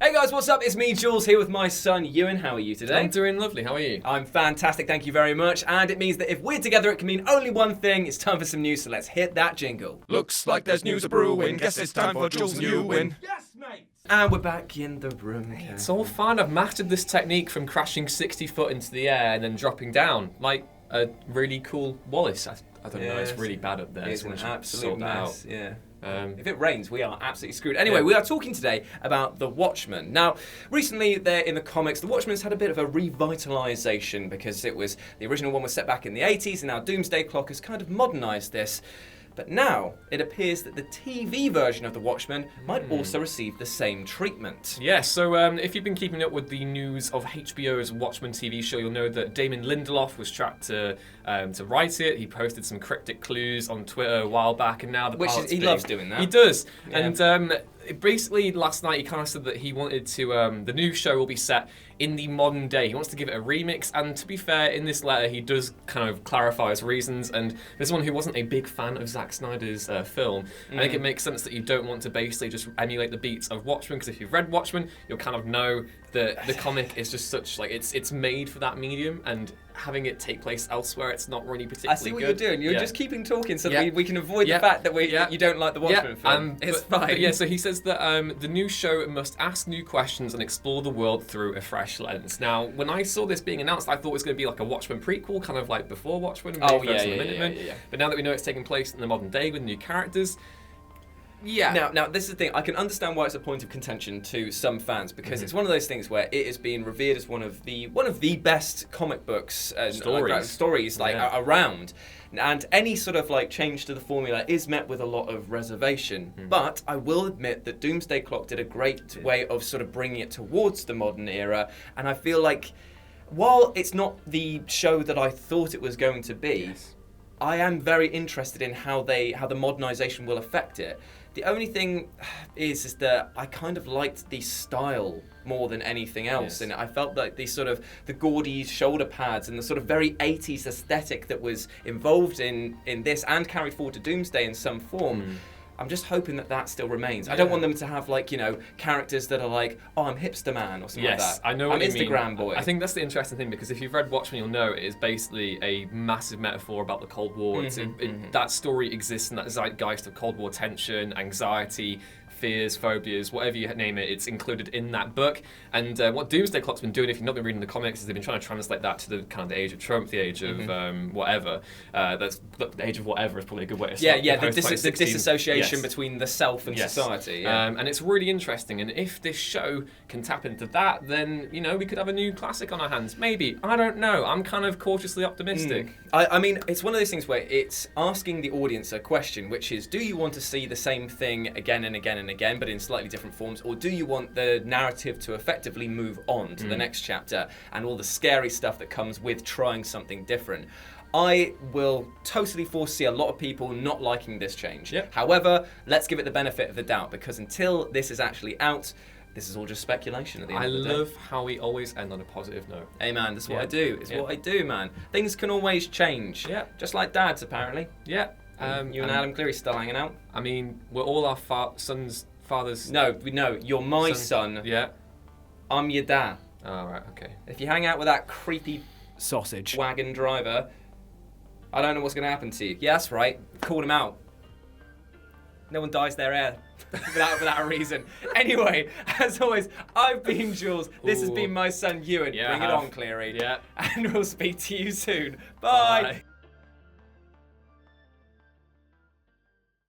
Hey guys, what's up? It's me, Jules, here with my son, Ewan. How are you today? I'm doing lovely. How are you? I'm fantastic, thank you very much. And it means that if we're together, it can mean only one thing. It's time for some news, so let's hit that jingle. Looks like there's news a-brewing. Guess it's time for Jules' new win. Yes, mate! And we're back in the room. It's all fine. I've mastered this technique from crashing 60 foot into the air and then dropping down. Like a really cool Wallace. I don't know, it's really bad up there. It's an absolute mess, yeah. If it rains, we are absolutely screwed. Anyway, we are talking today about The Watchmen. Now, recently, there in the comics, The Watchmen's had a bit of a revitalization because the original one was set back in the 80s, and now Doomsday Clock has kind of modernized this. But now, it appears that the TV version of The Watchmen might also receive the same treatment. Yeah, so if you've been keeping up with the news of HBO's Watchmen TV show, you'll know that Damon Lindelof was tracked to write it. He posted some cryptic clues on Twitter a while back, and now he loves doing that. He does. Yeah. And basically, last night he kind of said that he wanted to, the new show will be set in the modern day. He wants to give it a remix, and to be fair, in this letter he does kind of clarify his reasons, and as someone who wasn't a big fan of Zack Snyder's film, I think it makes sense that you don't want to basically just emulate the beats of Watchmen, because if you've read Watchmen, you'll kind of know that the comic is just such, like, it's made for that medium, and having it take place elsewhere, it's not really particularly I see what good. you're doing. You're just keeping talking so that we can avoid the fact that you don't like the Watchmen film. It's fine. But yeah, so he says that the new show must ask new questions and explore the world through a fresh lens. Now, when I saw this being announced, I thought it was going to be like a Watchmen prequel, kind of like before Watchmen. Yeah. But now that we know it's taking place in the modern day with new characters, yeah. Now, this is the thing. I can understand why it's a point of contention to some fans, because it's one of those things where it is being revered as one of the best comic books stories around. And any sort of like change to the formula is met with a lot of reservation. But I will admit that Doomsday Clock did a great way of sort of bringing it towards the modern era, and I feel like while it's not the show that I thought it was going to be, I am very interested in how the modernization will affect it. The only thing is that I kind of liked the style more than anything else, and I felt like the gaudy shoulder pads and the sort of very 80s aesthetic that was involved in this and carried forward to Doomsday in some form. I'm just hoping that still remains. I don't want them to have, like, characters that are like, oh, I'm hipster man or something like that. I know what I'm you mean. Instagram boy. I think that's the interesting thing, because if you've read Watchmen, you'll know it is basically a massive metaphor about the Cold War. That story exists in that zeitgeist of Cold War tension, anxiety, fears, phobias, whatever you name it, it's included in that book. And what Doomsday Clock's been doing, if you've not been reading the comics, is they've been trying to translate that to the kind of the age of Trump, the age of whatever. The age of whatever is probably a good way to start. The disassociation between the self and society. And it's really interesting. And if this show can tap into that, then we could have a new classic on our hands. Maybe. I don't know. I'm kind of cautiously optimistic. I mean, it's one of those things where it's asking the audience a question, which is, do you want to see the same thing again and again and again, but in slightly different forms, or do you want the narrative to effectively move on to the next chapter and all the scary stuff that comes with trying something different? I will totally foresee a lot of people not liking this change. However, let's give it the benefit of the doubt, because until this is actually out, this is all just speculation at the end of the day. I love how we always end on a positive note. Hey man, that's what I do. It's what I do, man. Things can always change. Just like dads, apparently. You and Adam Cleary still hanging out? I mean, we're all our sons' fathers. No, you're my son. Yeah. I'm your dad. Oh, right, okay. If you hang out with that creepy sausage wagon driver, I don't know what's going to happen to you. Yeah, that's right. Called him out. No one dyes their hair without a reason. Anyway, as always, I've been Jules. This has been my son Ewan. Bring it on, Cleary. And we'll speak to you soon. Bye.